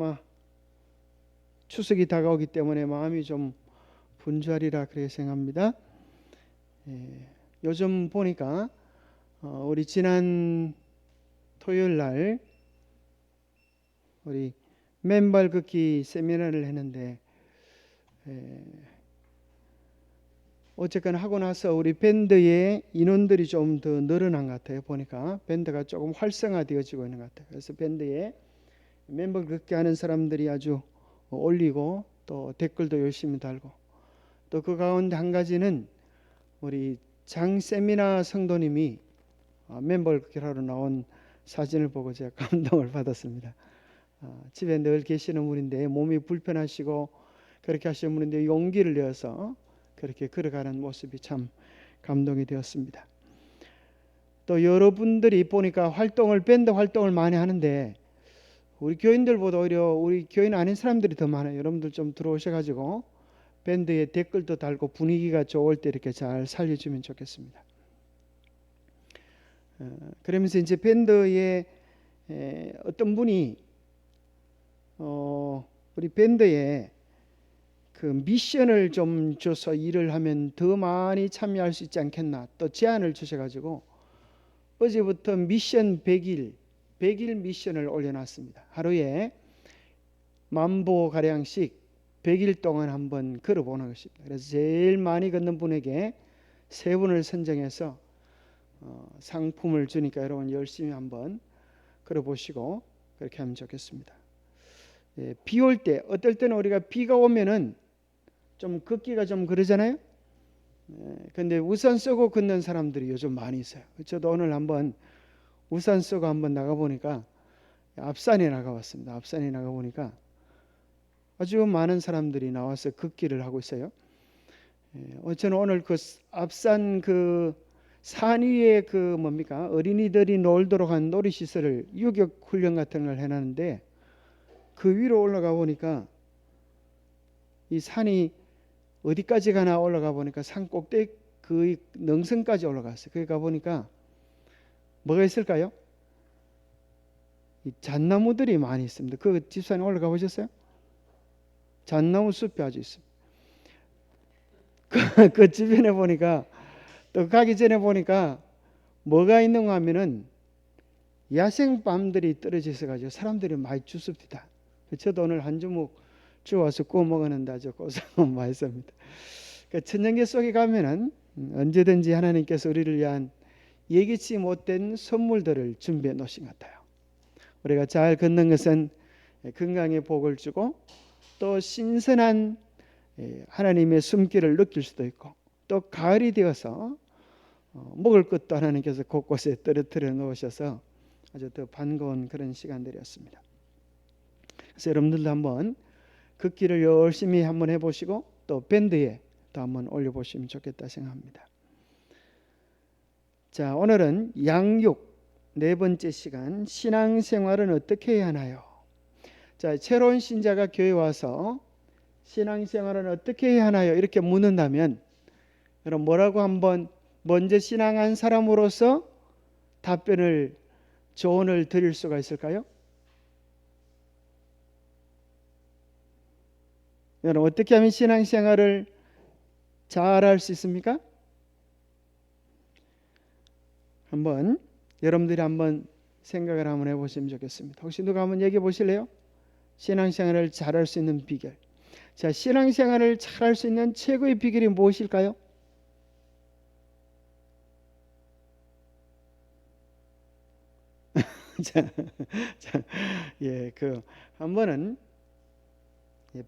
아마 추석이 다가오기 때문에 마음이 좀 분주하리라 그렇게 생각합니다. 요즘 보니까 우리 지난 토요일 날 우리 맨발 걷기 세미나를 했는데 어쨌거나 하고 나서 우리 밴드의 인원들이 좀 더 늘어난 것 같아요. 보니까 밴드가 조금 활성화되어지고 있는 것 같아요. 그래서 밴드에 맨발 걷기 하는 사람들이 아주 올리고 또 댓글도 열심히 달고 또 그 가운데 한 가지는 우리 장 세미나 성도님이 맨발 걷기를 하러 나온 사진을 보고 제가 감동을 받았습니다. 집에 늘 계시는 분인데 몸이 불편하시고 그렇게 하시는 분인데 용기를 내어서 그렇게 걸어가는 모습이 참 감동이 되었습니다. 또 여러분들이 보니까 밴드 활동을 많이 하는데 우리 교인들보다 오히려 우리 교인 아닌 사람들이 더 많아요. 여러분들 좀 들어오셔가지고 밴드에 댓글도 달고 분위기가 좋을 때 이렇게 잘 살려주면 좋겠습니다. 그러면서 이제 밴드에 어떤 분이 우리 밴드에 그 미션을 좀 줘서 일을 하면 더 많이 참여할 수 있지 않겠나 또 제안을 주셔가지고 어제부터 미션 100일 미션을 올려놨습니다. 하루에 10,000보가량씩 100일 동안 한번 걸어보는 것입니다. 그래서 제일 많이 걷는 분에게 3분을 선정해서 상품을 주니까 여러분 열심히 한번 걸어보시고 그렇게 하면 좋겠습니다. 비 올 때 어떨 때는 우리가 비가 오면은 좀 걷기가 좀 그러잖아요. 근데 우산 쓰고 걷는 사람들이 요즘 많이 있어요. 저도 오늘 한번 우산 쓰고 한번 나가보니까 앞산에 나가봤습니다. 앞산에 나가보니까 아주 많은 사람들이 나와서 걷기를 하고 있어요. 저는 오늘 그 앞산 그 산 위에 그 어린이들이 놀도록 한 놀이시설을 유격 훈련 같은 걸 해놨는데 그 위로 올라가 보니까 이 산이 어디까지 가나 올라가 보니까 산 꼭대기 그 능선까지 올라갔어요. 거기 가 보니까 뭐가 있을까요? 이 잣나무들이 많이 있습니다. 그 집산에 올라가 보셨어요? 잣나무 숲이 아주 있습니다. 그 주변에 보니까 또 가기 전에 보니까 뭐가 있는가 하면은 야생밤들이 떨어져 있어가지고 사람들이 많이 죽습니다. 저도 오늘 한 주먹 주워서 구워 먹었는데 아주 고소한 맛있습니다. 천년계 속에 가면은 언제든지 하나님께서 우리를 위한 예기치 못된 선물들을 준비해 놓으신 것 같아요. 우리가 잘 걷는 것은 건강에 복을 주고 또 신선한 하나님의 숨길을 느낄 수도 있고 또 가을이 되어서 먹을 것도 하나님께서 곳곳에 떨어뜨려 놓으셔서 아주 더 반가운 그런 시간들이었습니다. 그래서 여러분들도 한번 걷기를 열심히 한번 해보시고 또 밴드에 또 한번 올려보시면 좋겠다 생각합니다. 자, 오늘은 양육 4번째 시간 신앙생활은 어떻게 해야 하나요? 자, 새로운 신자가 교회 와서 신앙생활은 어떻게 해야 하나요? 이렇게 묻는다면 여러분 뭐라고 한번 먼저 신앙한 사람으로서 조언을 드릴 수가 있을까요? 여러분 어떻게 하면 신앙생활을 잘할 수 있습니까? 여러분들이 한번 생각을 한번 해보시면 좋겠습니다. 혹시 누가 한번 얘기해 보실래요? 신앙생활을 잘할 수 있는 비결. 자, 신앙생활을 잘할 수 있는 최고의 비결이 무엇일까요? 한 번은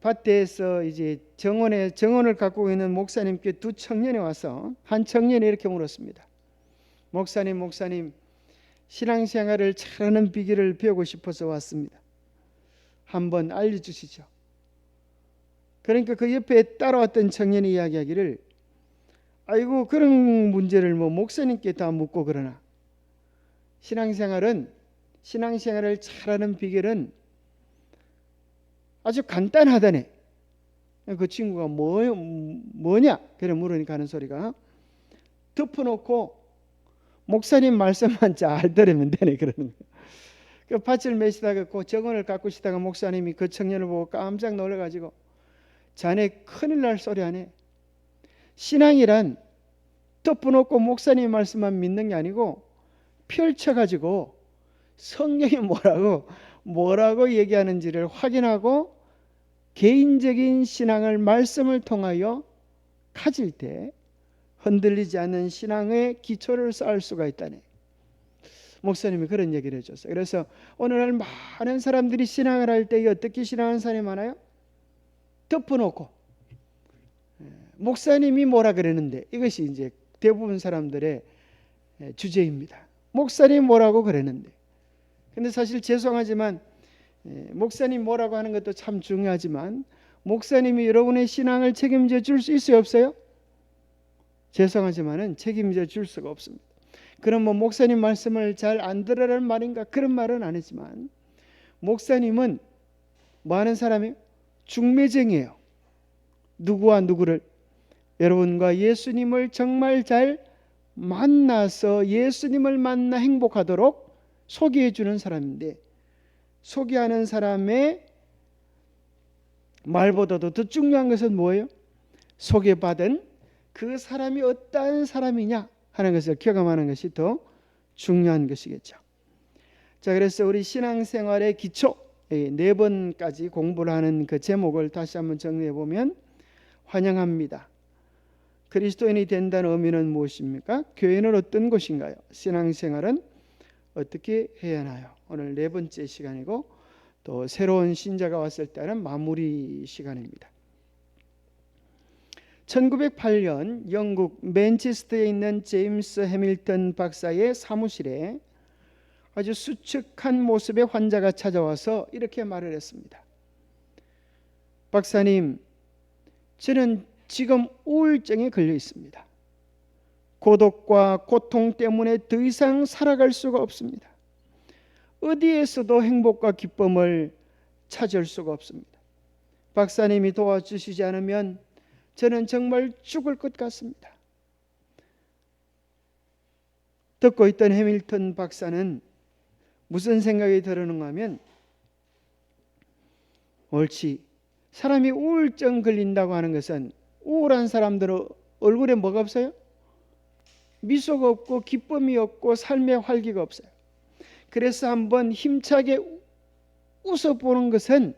밭에서 이제 정원을 갖고 있는 목사님께 두 청년이 와서 한 청년이 이렇게 물었습니다. 목사님, 신앙생활을 잘하는 비결을 배우고 싶어서 왔습니다. 한번 알려주시죠. 그러니까 그 옆에 따라왔던 청년이 이야기하기를 아이고 그런 문제를 목사님께 다 묻고 그러나 신앙생활을 잘하는 비결은 아주 간단하다네. 그 친구가 뭐냐? 그래 물으니까 하는 소리가 덮어놓고 목사님 말씀만 잘 들으면 되네 그러는 거예요. 그 밭을 메시다가 그 정원을 가꾸시다가 목사님이 그 청년을 보고 깜짝 놀라가지고 자네 큰일 날 소리 하네. 신앙이란 덮어놓고 목사님 말씀만 믿는 게 아니고 펼쳐가지고 성경이 뭐라고 얘기하는지를 확인하고 개인적인 신앙을 말씀을 통하여 가질 때 흔들리지 않는 신앙의 기초를 쌓을 수가 있다네. 목사님이 그런 얘기를 해줬어요. 그래서 오늘날 많은 사람들이 신앙을 할 때 어떻게 신앙하는 사람이 많아요? 덮어놓고 목사님이 뭐라 그랬는데, 이것이 이제 대부분 사람들의 주제입니다. 목사님이 뭐라고 그랬는데. 근데 사실 죄송하지만 목사님 뭐라고 하는 것도 참 중요하지만 목사님이 여러분의 신앙을 책임져 줄 수 있어요, 없어요? 죄송하지만은 책임져 줄 수가 없습니다. 그럼 뭐 목사님 말씀을 잘 안 들으라는 말인가? 그런 말은 아니지만 목사님은 뭐 하는 사람이에요? 중매쟁이에요. 누구와 누구를? 여러분과 예수님을 정말 잘 만나서 예수님을 만나 행복하도록 소개해 주는 사람인데, 소개하는 사람의 말보다도 더 중요한 것은 뭐예요? 소개받은 그 사람이 어떠한 사람이냐 하는 것을 경험하는 것이 더 중요한 것이겠죠. 자, 그래서 우리 신앙생활의 기초 4번까지 공부를 하는 그 제목을 다시 한번 정리해 보면, 환영합니다. 그리스도인이 된다는 의미는 무엇입니까? 교회는 어떤 곳인가요? 신앙생활은 어떻게 해야 하나요? 오늘 4번째 시간이고 또 새로운 신자가 왔을 때는 마무리 시간입니다. 1908년 영국 맨체스터에 있는 제임스 해밀턴 박사의 사무실에 아주 수척한 모습의 환자가 찾아와서 이렇게 말을 했습니다. 박사님, 저는 지금 우울증에 걸려 있습니다. 고독과 고통 때문에 더 이상 살아갈 수가 없습니다. 어디에서도 행복과 기쁨을 찾을 수가 없습니다. 박사님이 도와주시지 않으면 저는 정말 죽을 것 같습니다. 듣고 있던 해밀턴 박사는 무슨 생각이 들었는가 하면, 옳지, 사람이 우울증 걸린다고 하는 것은 우울한 사람들은 얼굴에 뭐가 없어요? 미소가 없고 기쁨이 없고 삶의 활기가 없어요. 그래서 한번 힘차게 웃어보는 것은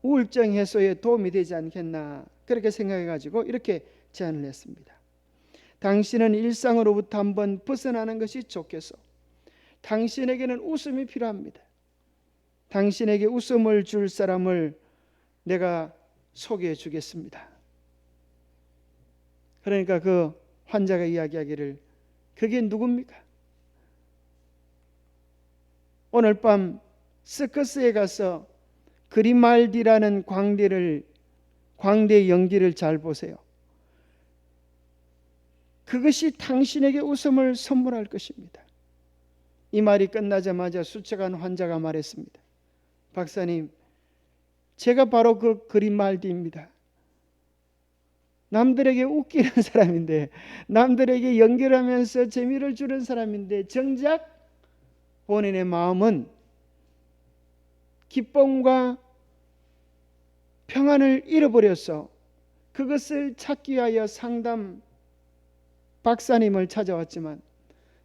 우울증 해소에 도움이 되지 않겠나, 그렇게 생각해가지고 이렇게 제안을 했습니다. 당신은 일상으로부터 한번 벗어나는 것이 좋겠소. 당신에게는 웃음이 필요합니다. 당신에게 웃음을 줄 사람을 내가 소개해 주겠습니다. 그러니까 그 환자가 이야기하기를, 그게 누굽니까? 오늘 밤 서커스에 가서 그리말디라는 광대의 연기를 잘 보세요. 그것이 당신에게 웃음을 선물할 것입니다. 이 말이 끝나자마자 수척한 환자가 말했습니다. 박사님, 제가 바로 그 그리말디입니다. 남들에게 웃기는 사람인데, 남들에게 연결하면서 재미를 주는 사람인데, 정작 본인의 마음은 기쁨과 평안을 잃어버려서 그것을 찾기 위하여 상담 박사님을 찾아왔지만,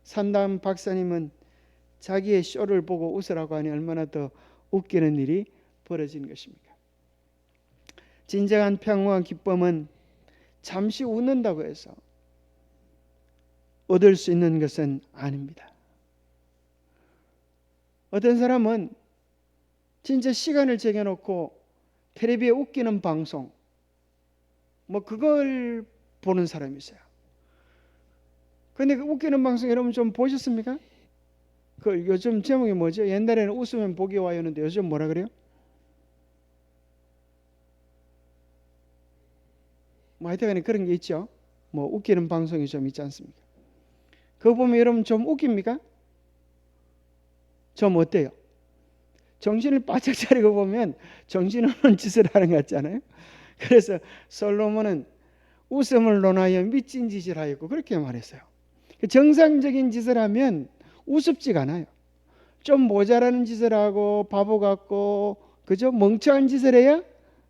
상담 박사님은 자기의 쇼를 보고 웃으라고 하니 얼마나 더 웃기는 일이 벌어진 것입니까? 진정한 평안과 기쁨은 잠시 웃는다고 해서 얻을 수 있는 것은 아닙니다. 어떤 사람은 진짜 시간을 정해놓고 텔레비에 웃기는 방송, 그걸 보는 사람이 있어요. 근데 그 웃기는 방송 여러분 좀 보셨습니까? 그 요즘 제목이 뭐죠? 옛날에는 웃으면 복이 와요는데 요즘 뭐라 그래요? 하여튼 그런 게 있죠. 웃기는 방송이 좀 있지 않습니까? 그거 보면 여러분 좀 웃깁니까? 좀 어때요? 정신을 바짝 차리고 보면 정신없는 짓을 하는 것 같잖아요. 그래서 솔로몬은 웃음을 논하여 미친 짓을 하였고 그렇게 말했어요. 정상적인 짓을 하면 우습지가 않아요. 좀 모자라는 짓을 하고 바보 같고 그저 멍청한 짓을 해야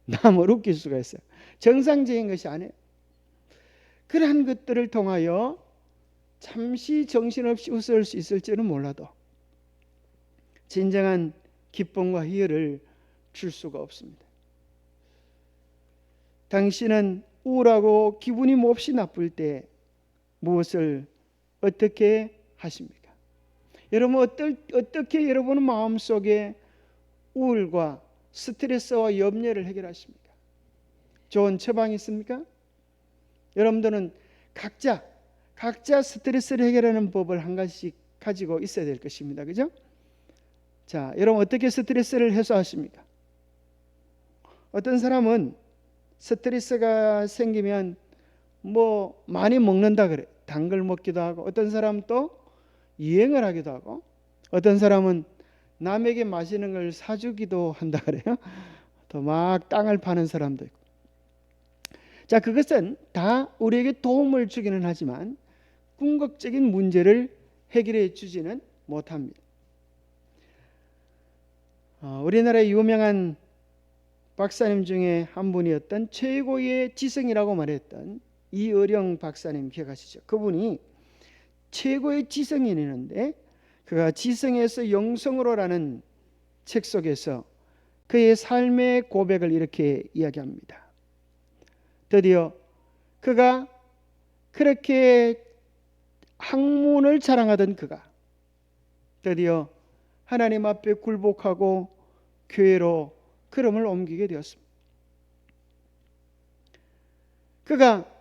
남을 웃길 수가 있어요. 정상적인 것이 아니에요. 그러한 것들을 통하여 잠시 정신없이 웃을 수 있을지는 몰라도 진정한 기쁨과 희열을 줄 수가 없습니다. 당신은 우울하고 기분이 몹시 나쁠 때 무엇을 어떻게 하십니까? 여러분 어떻게 여러분의 마음속에 우울과 스트레스와 염려를 해결하십니까? 좋은 처방이 있습니까? 여러분들은 각자 스트레스를 해결하는 법을 한 가지씩 가지고 있어야 될 것입니다. 그죠? 자, 여러분 어떻게 스트레스를 해소하십니까? 어떤 사람은 스트레스가 생기면 뭐 많이 먹는다 그래. 단 걸 먹기도 하고, 어떤 사람은 또 유행을 하기도 하고, 어떤 사람은 남에게 마시는 걸 사주기도 한다 그래요. 또 막 땅을 파는 사람도 있고. 자, 그것은 다 우리에게 도움을 주기는 하지만 궁극적인 문제를 해결해 주지는 못합니다. 우리나라의 유명한 박사님 중에 한 분이었던 최고의 지성이라고 말했던 이어령 박사님 기억하시죠? 그분이 최고의 지성인이었는데 그가 지성에서 영성으로라는 책 속에서 그의 삶의 고백을 이렇게 이야기합니다. 드디어 그가 그렇게 학문을 자랑하던 그가 드디어 하나님 앞에 굴복하고 교회로 걸음을 옮기게 되었습니다. 그가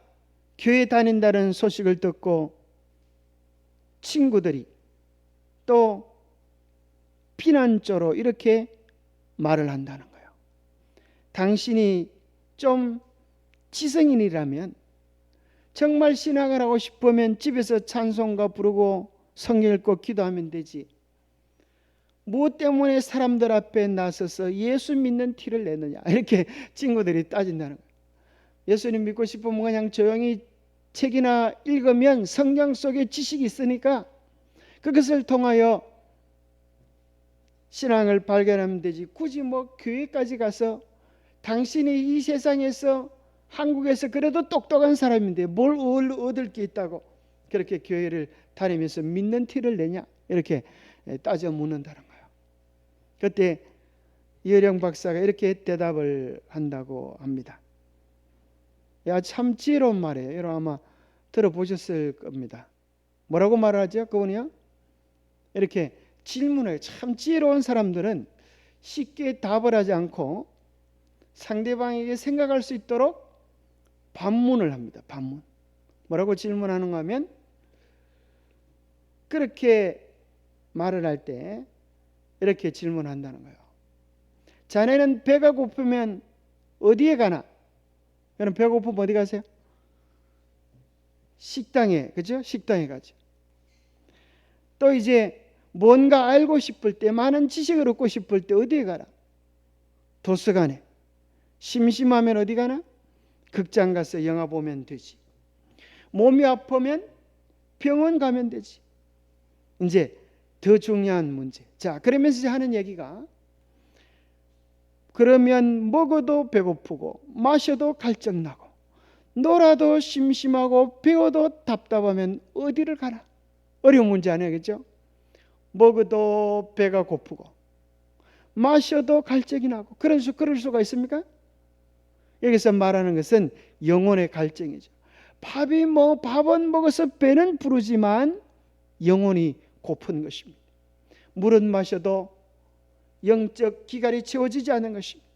교회 다닌다는 소식을 듣고 친구들이 또 비난조로 이렇게 말을 한다는 거예요. 당신이 좀 지성인이라면 정말 신앙을 하고 싶으면 집에서 찬송가 부르고 성경 읽고 기도하면 되지. 무엇 때문에 사람들 앞에 나서서 예수 믿는 티를 내느냐, 이렇게 친구들이 따진다는 거예요. 예수님 믿고 싶으면 그냥 조용히 책이나 읽으면 성경 속에 지식이 있으니까 그것을 통하여 신앙을 발견하면 되지. 굳이 뭐 교회까지 가서 당신이 이 세상에서 한국에서 그래도 똑똑한 사람인데 뭘 얻을 게 있다고 그렇게 교회를 다니면서 믿는 티를 내냐, 이렇게 따져 묻는다는 거예요. 그때 이어령 박사가 이렇게 대답을 한다고 합니다. 야, 참 지혜로운 말이에요. 여러분 아마 들어보셨을 겁니다. 뭐라고 말하죠? 그분이요? 이렇게 질문을, 참 지혜로운 사람들은 쉽게 답을 하지 않고 상대방에게 생각할 수 있도록 반문을 합니다. 반문. 뭐라고 질문하는가 하면 그렇게 말을 할 때 이렇게 질문한다는 거예요. 자네는 배가 고프면 어디에 가나? 여러분 배가 고프면 어디 가세요? 식당에, 그죠? 식당에 가죠. 또 이제 뭔가 알고 싶을 때, 많은 지식을 얻고 싶을 때 어디에 가나? 도서관에. 심심하면 어디 가나? 극장 가서 영화 보면 되지. 몸이 아프면 병원 가면 되지. 이제 더 중요한 문제. 자, 그러면서 하는 얘기가, 그러면 먹어도 배고프고 마셔도 갈증나고 놀아도 심심하고 배워도 답답하면 어디를 가나? 어려운 문제 아니겠죠? 먹어도 배가 고프고 마셔도 갈증이 나고 그럴 수가 있습니까? 여기서 말하는 것은 영혼의 갈증이죠. 밥은 먹어서 배는 부르지만 영혼이 고픈 것입니다. 물은 마셔도 영적 기갈이 채워지지 않는 것입니다.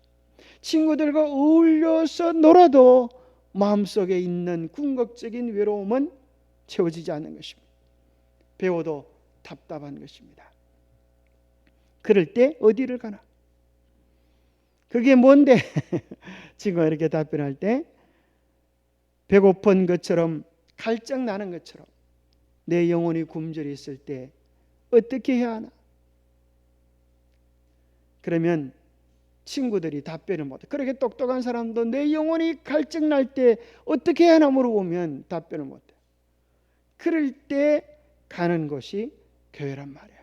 친구들과 어울려서 놀아도 마음속에 있는 궁극적인 외로움은 채워지지 않는 것입니다. 배워도 답답한 것입니다. 그럴 때 어디를 가나? 그게 뭔데? 친구가 이렇게 답변할 때, 배고픈 것처럼 갈증 나는 것처럼 내 영혼이 굶주려 있을 때 어떻게 해야 하나? 그러면 친구들이 답변을 못해. 그렇게 똑똑한 사람도 내 영혼이 갈증 날 때 어떻게 해야 하나 물어보면 답변을 못해. 그럴 때 가는 것이 교회란 말이야.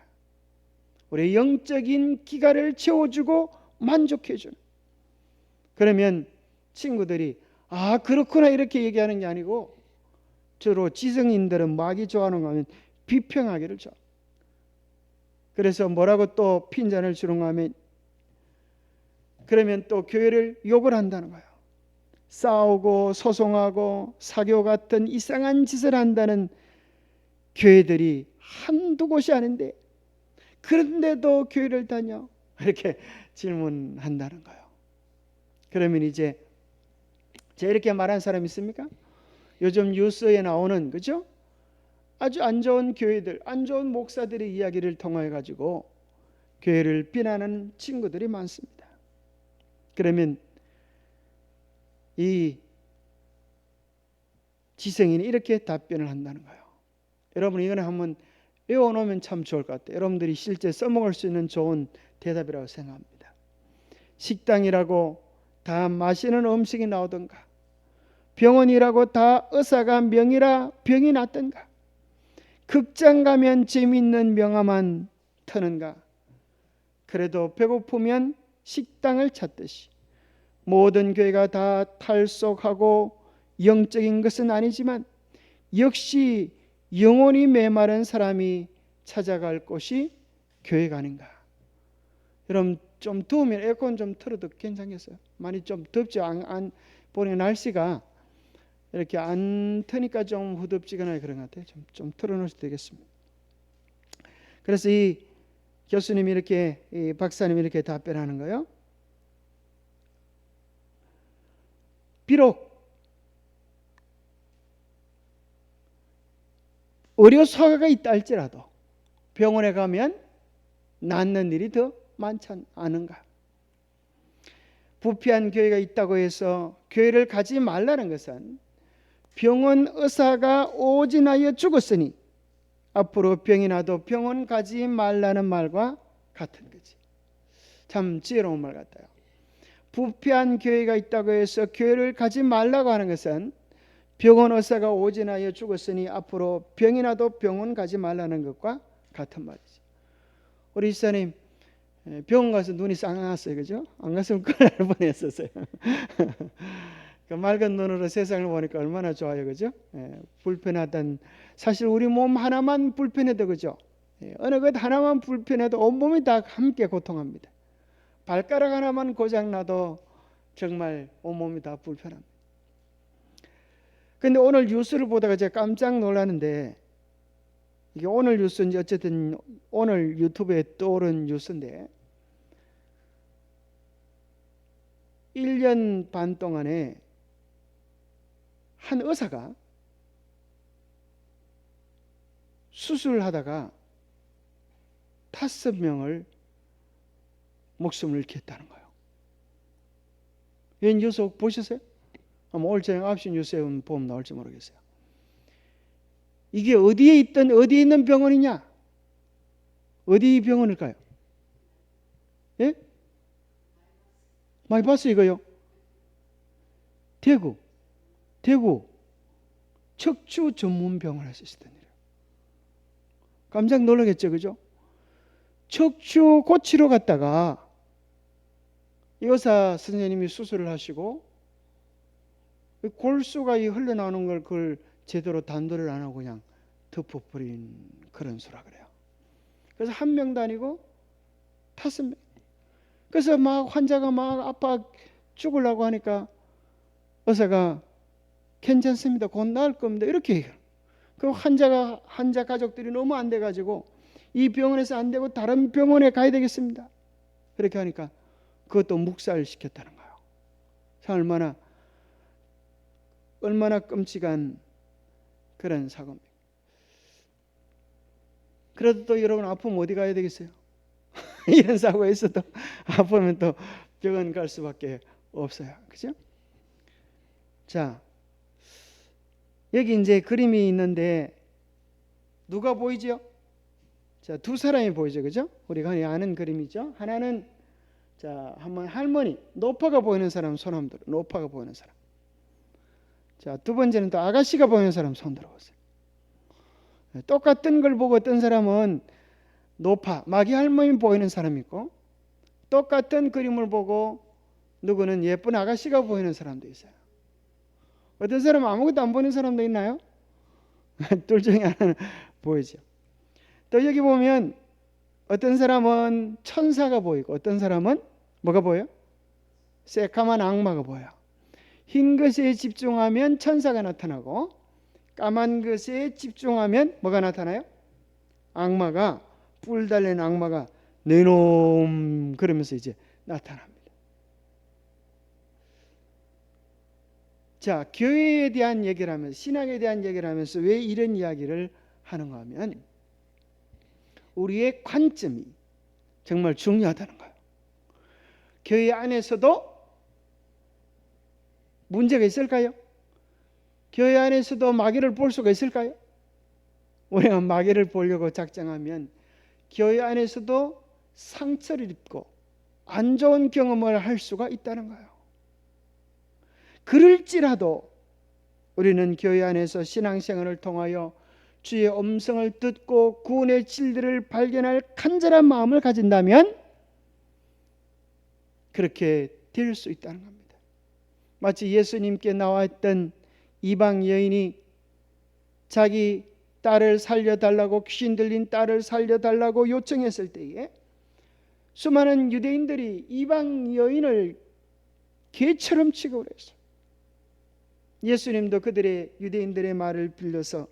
우리의 영적인 기갈을 채워주고 만족해주는. 그러면 친구들이 아 그렇구나 이렇게 얘기하는 게 아니고, 주로 지성인들은 마귀 좋아하는 거 하면 비평하기를 좋아. 그래서 뭐라고 또 핀잔을 주는가 하면, 그러면 또 교회를 욕을 한다는 거예요. 싸우고 소송하고 사교 같은 이상한 짓을 한다는 교회들이 한두 곳이 아닌데 그런데도 교회를 다녀? 이렇게 질문한다는 거예요. 그러면 이제 제가 이렇게 말한 사람 있습니까? 요즘 뉴스에 나오는, 그죠? 아주 안 좋은 교회들, 안 좋은 목사들의 이야기를 통해 가지고 교회를 비난하는 친구들이 많습니다. 그러면 이 지성인이 이렇게 답변을 한다는 거예요. 여러분 이거는 한번 외워놓으면 참 좋을 것 같아요. 여러분들이 실제 써먹을 수 있는 좋은 대답이라고 생각합니다. 식당이라고 다 맛있는 음식이 나오던가, 병원이라고 다 의사가 명이라 병이 낫던가, 극장 가면 재미있는 명화만 트는가, 그래도 배고프면 식당을 찾듯이 모든 교회가 다 탈속하고 영적인 것은 아니지만 역시 영혼이 메마른 사람이 찾아갈 곳이 교회가 아닌가. 여러분 좀 더우면 에어컨 좀 틀어도 괜찮겠어요? 많이 좀 덥죠? 보니 날씨가 이렇게 안 트니까 좀 후덥지근하게 그런 것 같아요. 좀 틀어놓으셔도 되겠습니다. 그래서 이 교수님이 이렇게, 이 박사님이 이렇게 답변하는 거예요. 비록 의료소가가 있다 할지라도 병원에 가면 낫는 일이 더 많지 않은가. 부패한 교회가 있다고 해서 교회를 가지 말라는 것은 병원 의사가 오진하여 죽었으니 앞으로 병이 나도 병원 가지 말라는 말과 같은 거지. 참 지혜로운 말 같아요. 부패한 교회가 있다고 해서 교회를 가지 말라고 하는 것은 병원 의사가 오진하여 죽었으니 앞으로 병이 나도 병원 가지 말라는 것과 같은 말이지. 우리 집사님 병원 가서 눈이 쌍났어요, 그죠? 안 갔으면 큰일 날 뻔했었어요. 그 맑은 눈으로 세상을 보니까 얼마나 좋아요, 그죠? 불편하던, 사실 우리 몸 하나만 불편해도, 그죠? 어느 것 하나만 불편해도 온몸이 다 함께 고통합니다. 발가락 하나만 고장나도 정말 온몸이 다 불편합니다. 근데 오늘 뉴스를 보다가 제가 깜짝 놀랐는데, 이게 오늘 뉴스인지 어쨌든 오늘 유튜브에 떠오른 뉴스인데, 1년 반 동안에 한 의사가 수술하다가 5명을 목숨을 잃게 했다는 거예요. 이 뉴스 보셨어요? 아마 오늘 저녁 9시 뉴스에 보면 나올지 모르겠어요. 이게 어디에 있는 병원이냐? 어디 병원일까요? 예? 많이 봤어요, 이거요. 대구 척추 전문 병원에서 있었던 일이에요. 깜짝 놀라겠죠, 그죠? 척추 고치러 갔다가 이 의사 선생님이 수술을 하시고 골수가 흘러나오는 걸 그걸 제대로 단도를 안 하고 그냥 덮어버린 그런 수라 그래요. 그래서 한 명도 아니고 5명. 그래서 막 환자가 막 아파 죽으려고 하니까 의사가 괜찮습니다, 곧 나을 겁니다, 이렇게 얘기해요. 그 환자 가족들이 너무 안 돼가지고 이 병원에서 안 되고 다른 병원에 가야 되겠습니다, 그렇게 하니까 그것도 묵살시켰다는 거예요. 얼마나 끔찍한 그런 사고입니다. 그래도 또 여러분 아프면 어디 가야 되겠어요? 이런 사고가 있어도 아프면 또 병원 갈 수밖에 없어요, 그죠? 자, 여기 이제 그림이 있는데 누가 보이죠? 자, 두 사람이 보이죠, 그죠? 우리가 아는 그림이죠. 하나는 자, 한번 할머니, 노파가 보이는 사람 손 한번 들어. 노파가 보이는 사람. 자, 두 번째는 또 아가씨가 보이는 사람 손 들어보세요. 똑같은 걸 보고 어떤 사람은 높아 마귀 할머니 보이는 사람이 있고, 똑같은 그림을 보고 누구는 예쁜 아가씨가 보이는 사람도 있어요. 어떤 사람은 아무것도 안 보이는 사람도 있나요? 둘 중에 하나는 보이죠. 또 여기 보면 어떤 사람은 천사가 보이고 어떤 사람은 뭐가 보여요? 새까만 악마가 보여요. 흰 것에 집중하면 천사가 나타나고, 까만 것에 집중하면 뭐가 나타나요? 악마가, 뿔 달린 악마가 네놈 그러면서 이제 나타납니다. 자, 교회에 대한 얘기를 하면서, 신앙에 대한 얘기를 하면서 왜 이런 이야기를 하는가 하면 우리의 관점이 정말 중요하다는 거예요. 교회 안에서도 문제가 있을까요? 교회 안에서도 마귀를 볼 수가 있을까요? 우리가 마귀를 보려고 작정하면 교회 안에서도 상처를 입고 안 좋은 경험을 할 수가 있다는 거예요. 그럴지라도 우리는 교회 안에서 신앙생활을 통하여 주의 음성을 듣고 구원의 진리를 발견할 간절한 마음을 가진다면 그렇게 될 수 있다는 겁니다. 마치 예수님께 나왔던 이방 여인이 자기 딸을 살려달라고, 귀신 들린 딸을 살려달라고 요청했을 때에 수많은 유대인들이 이방 여인을 개처럼 취급을 했어요. 예수님도 그들의, 유대인들의 말을 빌려서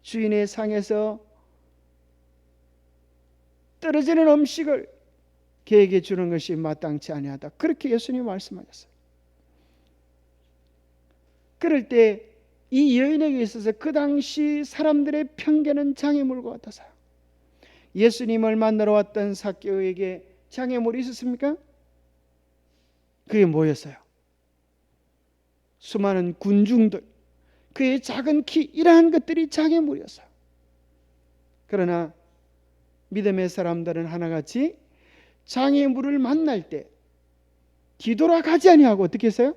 주인의 상에서 떨어지는 음식을 그에게 주는 것이 마땅치 아니하다, 그렇게 예수님이 말씀하셨어요. 그럴 때 이 여인에게 있어서 그 당시 사람들의 편견은 장애물과 같아서요. 예수님을 만나러 왔던 삭개오에게 장애물이 있었습니까? 그게 뭐였어요? 수많은 군중들, 그의 작은 키, 이러한 것들이 장애물이었어요. 그러나 믿음의 사람들은 하나같이 장애물을 만날 때 뒤돌아가지 아니하고 어떻게 했어요?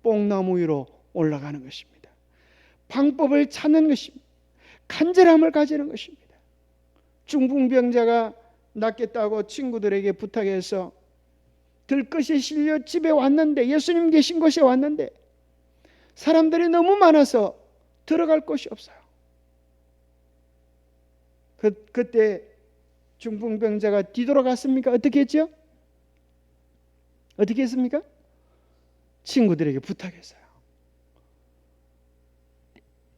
뽕나무 위로 올라가는 것입니다. 방법을 찾는 것입니다. 간절함을 가지는 것입니다. 중풍병자가 낫겠다고 친구들에게 부탁해서 들것이 실려 집에 왔는데, 예수님 계신 곳에 왔는데 사람들이 너무 많아서 들어갈 곳이 없어요. 그때 중풍병자가 뒤돌아갔습니까? 어떻게 했죠? 어떻게 했습니까? 친구들에게 부탁했어요.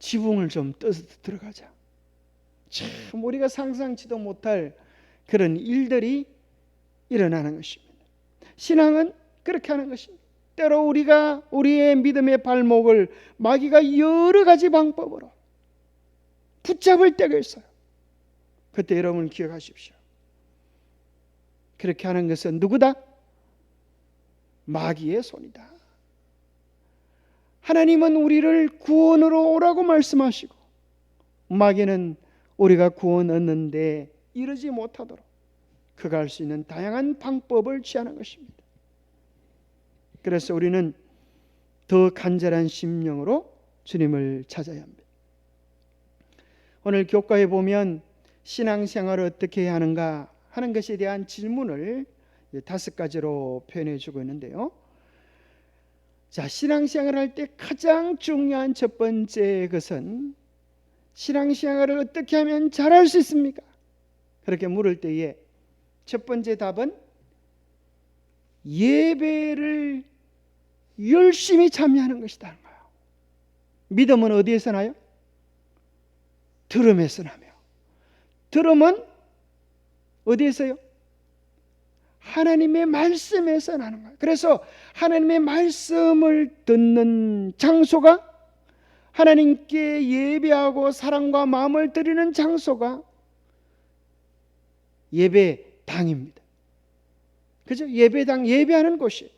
지붕을 좀 떠서 들어가자. 참 우리가 상상치도 못할 그런 일들이 일어나는 것입니다. 신앙은 그렇게 하는 것입니다. 때로 우리가 우리의 믿음의 발목을 마귀가 여러 가지 방법으로 붙잡을 때가 있어요. 그때 여러분 기억하십시오. 그렇게 하는 것은 누구다? 마귀의 손이다. 하나님은 우리를 구원으로 오라고 말씀하시고, 마귀는 우리가 구원 얻는데 이르지 못하도록 그가 할 수 있는 다양한 방법을 취하는 것입니다. 그래서 우리는 더 간절한 심령으로 주님을 찾아야 합니다. 오늘 교과에 보면 신앙생활을 어떻게 해야 하는가 하는 것에 대한 질문을 5가지로 표현해 주고 있는데요. 자, 신앙생활을 할 때 가장 중요한 첫 번째 것은 신앙생활을 어떻게 하면 잘할 수 있습니까? 그렇게 물을 때에 첫 번째 답은 예배를 열심히 참여하는 것이다. 믿음은 어디에서 나요? 들음에서 나며, 들음은 어디에서요? 하나님의 말씀에서 나는 거예요. 그래서 하나님의 말씀을 듣는 장소가, 하나님께 예배하고 사랑과 마음을 드리는 장소가 예배당입니다. 그죠? 예배당, 예배하는 곳이에요.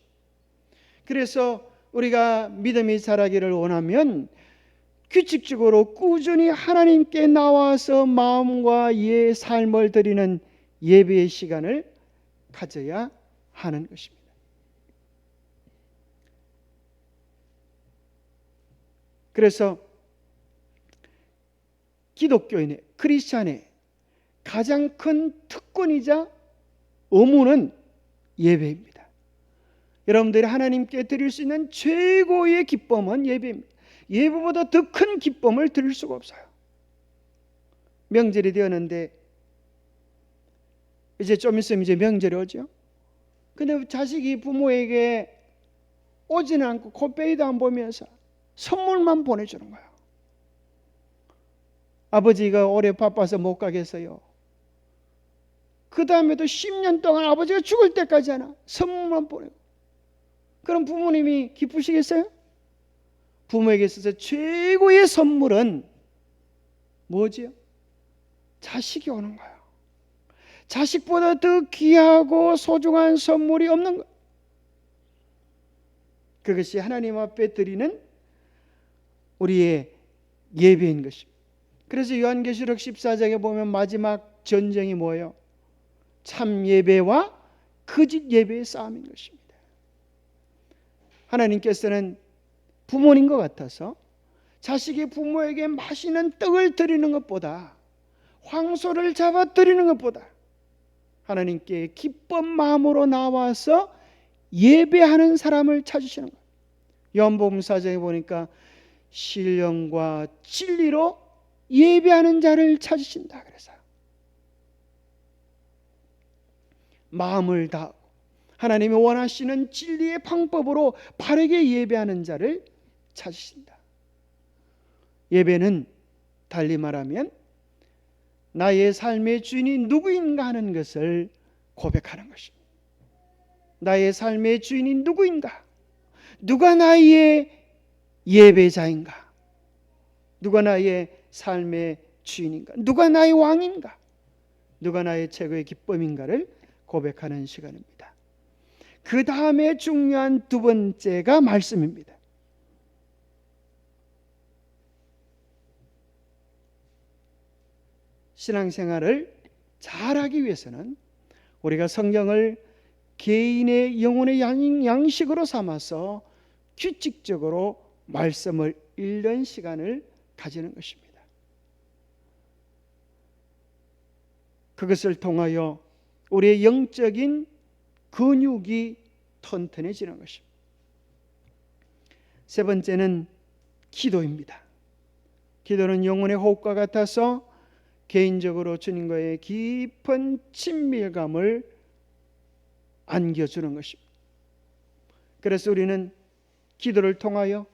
그래서 우리가 믿음이 자라기를 원하면 규칙적으로 꾸준히 하나님께 나와서 마음과 삶을 드리는 예배의 시간을 가져야 하는 것입니다. 그래서 기독교인의, 크리스찬의 가장 큰 특권이자 의무는 예배입니다. 여러분들이 하나님께 드릴 수 있는 최고의 기쁨은 예배입니다. 예배보다 더 큰 기쁨을 드릴 수가 없어요. 명절이 되었는데 이제 좀 있으면 이제 명절이 오죠. 근데 자식이 부모에게 오지는 않고 코빼기도 안 보면서 선물만 보내주는 거예요. 아버지가 올해 바빠서 못 가겠어요. 그 다음에도 10년 동안 아버지가 죽을 때까지 하나 선물만 보내고. 그럼 부모님이 기쁘시겠어요? 부모에게 있어서 최고의 선물은 뭐지요? 자식이 오는 거예요. 자식보다 더 귀하고 소중한 선물이 없는 거예요. 그것이 하나님 앞에 드리는 우리의 예배인 것입니다. 그래서 요한계시록 14장에 보면 마지막 전쟁이 뭐예요? 참 예배와 거짓 예배의 싸움인 것입니다. 하나님께서는 부모님 것 같아서 자식이 부모에게 맛있는 떡을 드리는 것보다, 황소를 잡아 드리는 것보다 하나님께 기쁜 마음으로 나와서 예배하는 사람을 찾으시는 거예요. 요한복음 4장에 보니까 신령과 진리로 예배하는 자를 찾으신다 그래서요. 마음을 다하고 하나님이 원하시는 진리의 방법으로 바르게 예배하는 자를 찾으신다. 예배는 달리 말하면 나의 삶의 주인이 누구인가 하는 것을 고백하는 것입니다. 나의 삶의 주인이 누구인가? 누가 나의 예배자인가? 누가 나의 삶의 주인인가? 누가 나의 왕인가? 누가 나의 최고의 기쁨인가를 고백하는 시간입니다. 그 다음에 중요한 두 번째가 말씀입니다. 신앙생활을 잘하기 위해서는 우리가 성경을 개인의 영혼의 양식으로 삼아서 규칙적으로 말씀을 읽는 시간을 가지는 것입니다. 그것을 통하여 우리의 영적인 근육이 튼튼해지는 것입니다. 세 번째는 기도입니다. 기도는 영혼의 호흡과 같아서 개인적으로 주님과의 깊은 친밀감을 안겨주는 것입니다. 그래서 우리는 기도를 통하여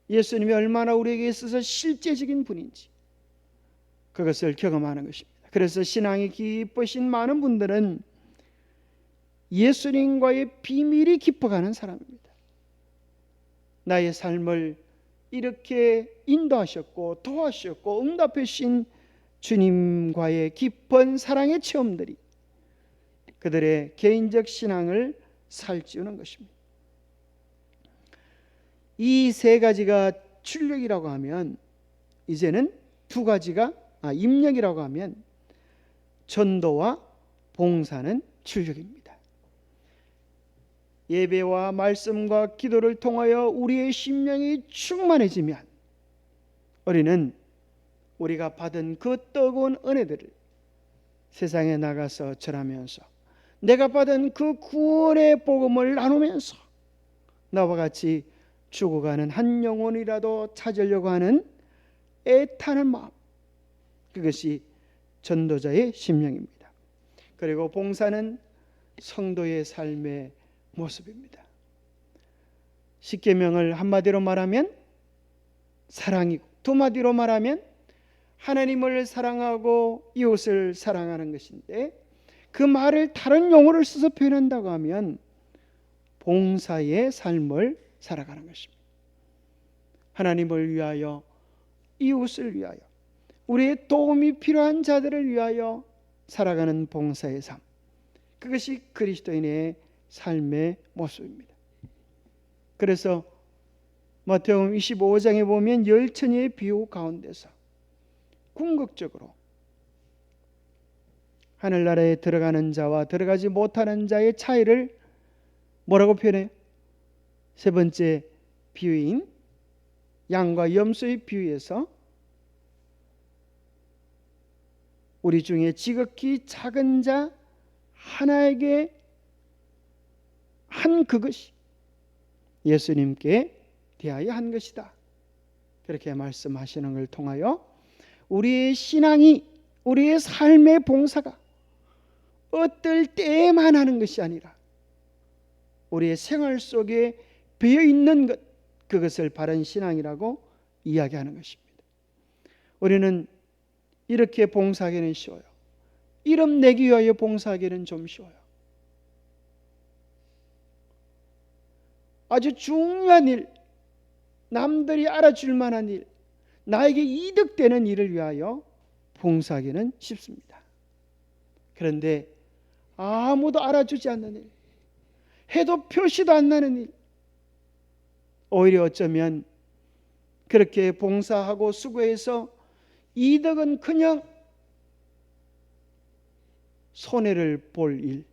예수님이 얼마나 우리에게 있어서 실제적인 분인지 그것을 경험하는 것입니다. 그래서 신앙이 깊으신 많은 분들은 예수님과의 비밀이 깊어가는 사람입니다. 나의 삶을 이렇게 인도하셨고 도와주셨고 응답해 주신 주님과의 깊은 사랑의 체험들이 그들의 개인적 신앙을 살찌우는 것입니다. 이 세 가지가 출력이라고 하면 이제는 두 가지가 입력이라고 하면 전도와 봉사는 출력입니다. 예배와 말씀과 기도를 통하여 우리의 심령이 충만해지면 우리는 우리가 받은 그 뜨거운 은혜들을 세상에 나가서 전하면서 내가 받은 그 구원의 복음을 나누면서 나와 같이 죽어가는 한 영혼이라도 찾으려고 하는 애타는 마음, 그것이 전도자의 심령입니다. 그리고 봉사는 성도의 삶의 모습입니다. 십계명을 한마디로 말하면 사랑이고 두 마디로 말하면 하나님을 사랑하고 이웃을 사랑하는 것인데 그 말을 다른 용어를 써서 표현한다고 하면 봉사의 삶을 살아가는 것입니다. 하나님을 위하여 이웃을 위하여 우리의 도움이 필요한 자들을 위하여 살아가는 봉사의 삶, 그것이 그리스도인의 삶의 모습입니다. 그래서 마태복음 25장에 보면 열처녀의 비유 가운데서 궁극적으로 하늘나라에 들어가는 자와 들어가지 못하는 자의 차이를 뭐라고 표현해요? 세 번째 비유인 양과 염소의 비유에서 우리 중에 지극히 작은 자 하나에게 한 그것이 예수님께 대하여 한 것이다. 그렇게 말씀하시는 걸 통하여 우리의 신앙이, 우리의 삶의 봉사가 어떨 때에만 하는 것이 아니라 우리의 생활 속에 배어 있는 것, 그것을 바른 신앙이라고 이야기하는 것입니다. 우리는 이렇게 봉사하기는 쉬워요. 이름 내기 위하여 봉사하기는 좀 쉬워요. 아주 중요한 일, 남들이 알아줄 만한 일, 나에게 이득되는 일을 위하여 봉사하기는 쉽습니다. 그런데 아무도 알아주지 않는 일, 해도 표시도 안 나는 일, 오히려 어쩌면 그렇게 봉사하고 수고해서 이득은 그냥 손해를 볼 일,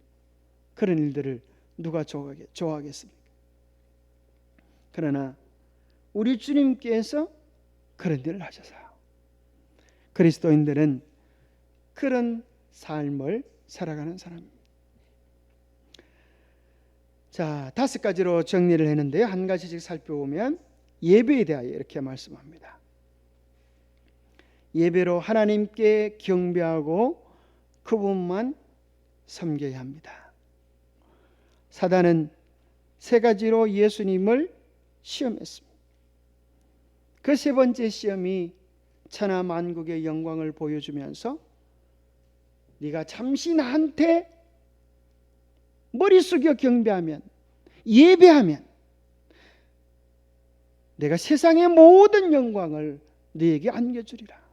그런 일들을 누가 좋아하겠습니까? 그러나 우리 주님께서 그런 일을 하셔서요, 그리스도인들은 그런 삶을 살아가는 사람입니다. 자, 5가지로 정리를 했는데요, 한 가지씩 살펴보면 예배에 대하여 이렇게 말씀합니다. 예배로 하나님께 경배하고 그분만 섬겨야 합니다. 사단은 3가지로 예수님을 시험했습니다. 그 3번째 시험이 천하 만국의 영광을 보여주면서 네가 잠시 나한테 머리 숙여 경배하면, 예배하면 내가 세상의 모든 영광을 너에게 안겨주리라.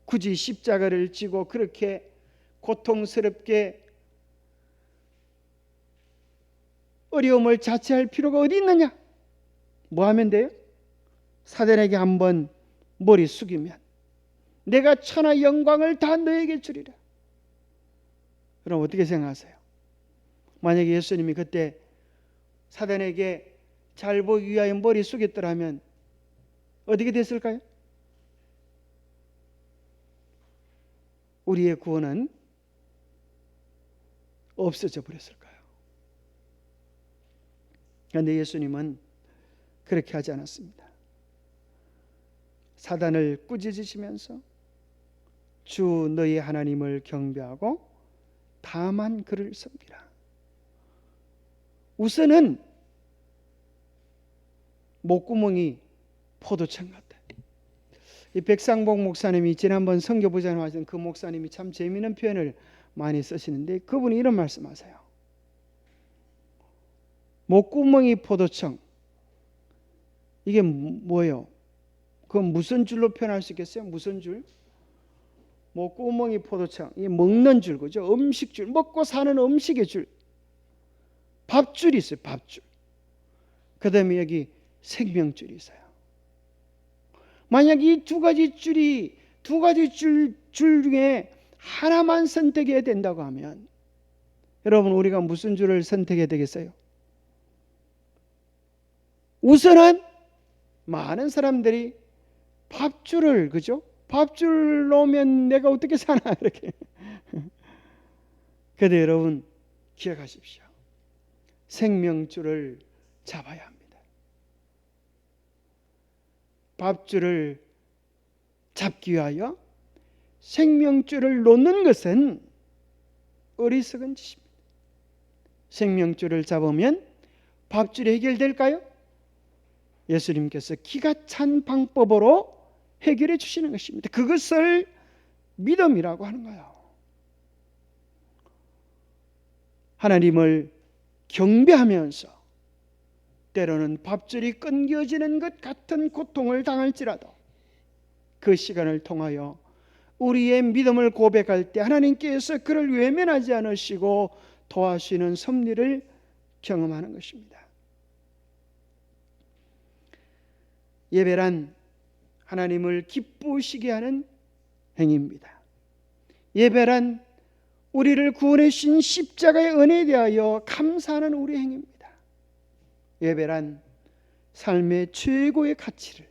굳이 십자가를 지고 그렇게 고통스럽게 어려움을 자체할 필요가 어디 있느냐? 뭐 하면 돼요? 사단에게 한번 머리 숙이면 내가 천하 영광을 다 너에게 주리라. 그럼 어떻게 생각하세요? 만약에 예수님이 그때 사단에게 잘 보기 위하여 머리 숙였더라면 어떻게 됐을까요? 우리의 구원은 없어져 버렸을까요? 그런데 예수님은 그렇게 하지 않았습니다. 사단을 꾸짖으시면서 주 너희 하나님을 경배하고 다만 그를 섬기라. 우선은 목구멍이 포도청 같다. 이 백상복 목사님이 지난번 선교부장을 하신 그 목사님이 참 재미있는 표현을 많이 쓰시는데, 그분이 이런 말씀하세요. 목구멍이 포도청, 이게 뭐예요? 그건 무슨 줄로 표현할 수 있겠어요? 무슨 줄? 목구멍이 포도청, 이 먹는 줄, 그죠? 음식줄, 먹고 사는 음식의 줄, 밥줄이 있어요. 밥줄. 그 다음에 여기 생명줄이 있어요. 만약 이 2가지 줄이, 2가지 줄 중에 하나만 선택해야 된다고 하면 여러분, 우리가 무슨 줄을 선택해야 되겠어요? 우선은 많은 사람들이 밥줄을, 그죠? 밥줄 놓으면 내가 어떻게 사나, 이렇게. 그런데 여러분, 기억하십시오. 생명줄을 잡아야 합니다. 밥줄을 잡기 위하여 생명줄을 놓는 것은 어리석은 짓입니다. 생명줄을 잡으면 밥줄이 해결될까요? 예수님께서 기가 찬 방법으로 해결해 주시는 것입니다. 그것을 믿음이라고 하는 거예요. 하나님을 경배하면서 때로는 밥줄이 끊겨지는 것 같은 고통을 당할지라도 그 시간을 통하여 우리의 믿음을 고백할 때 하나님께서 그를 외면하지 않으시고 도와주시는 섭리를 경험하는 것입니다. 예배란 하나님을 기쁘시게 하는 행위입니다. 예배란 우리를 구원해 주신 십자가의 은혜에 대하여 감사하는 우리의 행위입니다. 예배란 삶의 최고의 가치를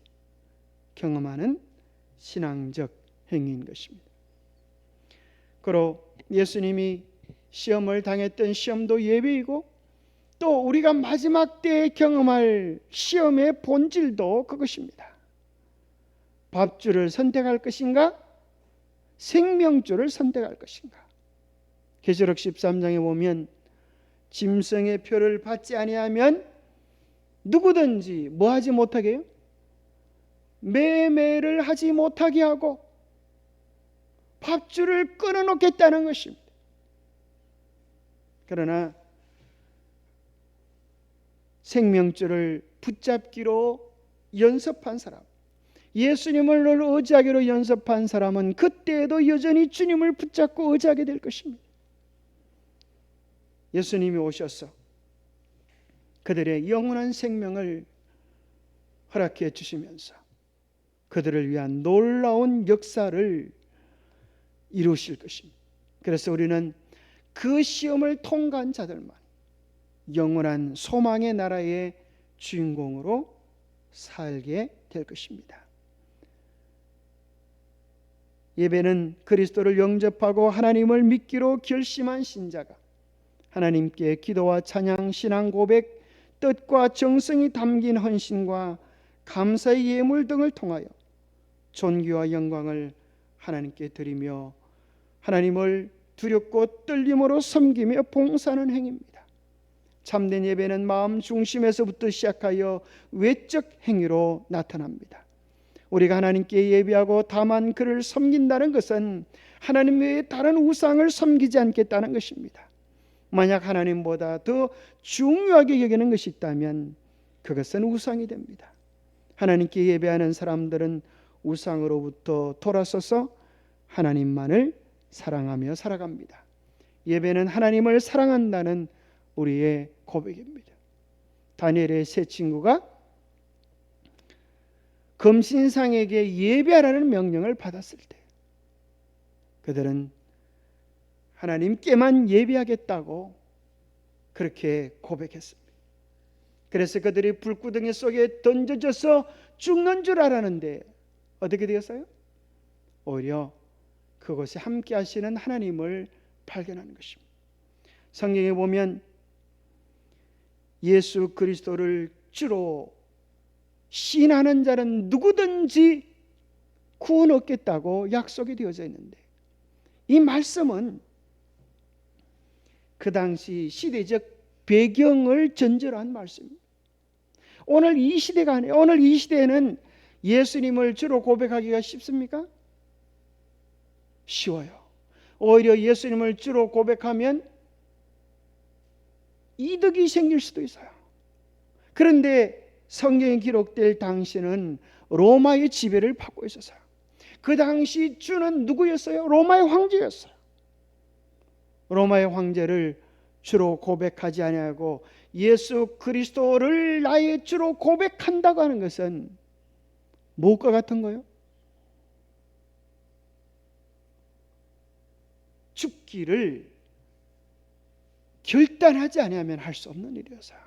경험하는 신앙적 행위인 것입니다. 그리고 예수님이 시험을 당했던 시험도 예배이고, 또 우리가 마지막 때에 경험할 시험의 본질도 그것입니다. 밥줄을 선택할 것인가? 생명줄을 선택할 것인가? 계시록 13장에 보면 짐승의 표를 받지 아니하면 누구든지 뭐 하지 못하게 해요? 매매를 하지 못하게 하고 밥줄을 끊어놓겠다는 것입니다. 그러나 생명줄을 붙잡기로 연습한 사람, 예수님을 의지하기로 연습한 사람은 그때에도 여전히 주님을 붙잡고 의지하게 될 것입니다. 예수님이 오셔서 그들의 영원한 생명을 허락해 주시면서 그들을 위한 놀라운 역사를 이루실 것입니다. 그래서 우리는 그 시험을 통과한 자들만 영원한 소망의 나라의 주인공으로 살게 될 것입니다. 예배는 그리스도를 영접하고 하나님을 믿기로 결심한 신자가 하나님께 기도와 찬양, 신앙 고백, 뜻과 정성이 담긴 헌신과 감사의 예물 등을 통하여 존귀와 영광을 하나님께 드리며 하나님을 두렵고 떨림으로 섬기며 봉사하는 행위입니다. 참된 예배는 마음 중심에서부터 시작하여 외적 행위로 나타납니다. 우리가 하나님께 예배하고 다만 그를 섬긴다는 것은 하나님 외에 다른 우상을 섬기지 않겠다는 것입니다. 만약 하나님보다 더 중요하게 여기는 것이 있다면 그것은 우상이 됩니다. 하나님께 예배하는 사람들은 우상으로부터 돌아서서 하나님만을 사랑하며 살아갑니다. 예배는 하나님을 사랑한다는 우리의 고백입니다. 다니엘의 세 친구가 검신상에게 예배하라는 명령을 받았을 때 그들은 하나님께만 예배하겠다고 그렇게 고백했습니다. 그래서 그들이 불구덩이 속에 던져져서 죽는 줄 알았는데 어떻게 되었어요? 오히려 그곳에 함께 하시는 하나님을 발견하는 것입니다. 성경에 보면 예수 그리스도를 주로 신하는 자는 누구든지 구원 얻겠다고 약속이 되어져 있는데 이 말씀은 그 당시 시대적 배경을 전제로 한 말씀입니다. 오늘 이 시대가 아니에요. 오늘 이 시대에는 예수님을 주로 고백하기가 쉽습니까? 쉬워요. 오히려 예수님을 주로 고백하면 이득이 생길 수도 있어요. 그런데 성경에 기록될 당시는 로마의 지배를 받고 있었어요. 그 당시 주는 누구였어요? 로마의 황제였어요. 로마의 황제를 주로 고백하지 아니하고 예수 그리스도를 나의 주로 고백한다고 하는 것은 무엇과 같은 거예요? 죽기를 결단하지 아니하면 할 수 없는 일이었어요.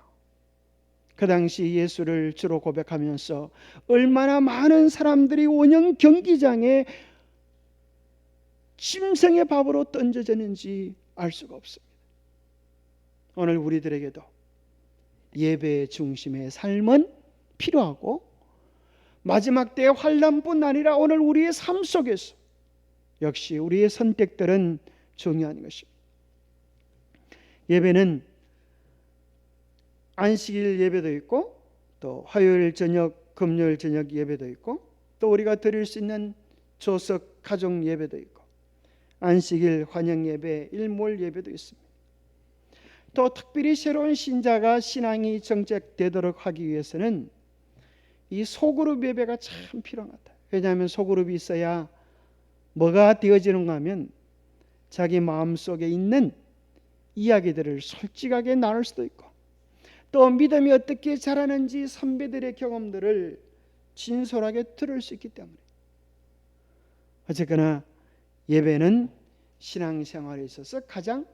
그 당시 예수를 주로 고백하면서 얼마나 많은 사람들이 원형 경기장에 짐승의 밥으로 던져졌는지 알 수가 없습니다. 오늘 우리들에게도 예배 중심의 삶은 필요하고 마지막 때의 환난뿐 아니라 오늘 우리의 삶 속에서 역시 우리의 선택들은 중요한 것입니다. 예배는 안식일 예배도 있고 또 화요일 저녁, 금요일 저녁 예배도 있고 또 우리가 드릴 수 있는 조석 가족 예배도 있고 안식일 환영 예배, 일몰 예배도 있습니다. 또 특별히 새로운 신자가 신앙이 정착되도록 하기 위해서는 이 소그룹 예배가 참 필요하다. 왜냐하면 소그룹이 있어야 뭐가 되어지는가 하면 자기 마음속에 있는 이야기들을 솔직하게 나눌 수도 있고 또 믿음이 어떻게 자라는지 선배들의 경험들을 진솔하게 들을 수 있기 때문에 어쨌거나 예배는 신앙생활에 있어서 가장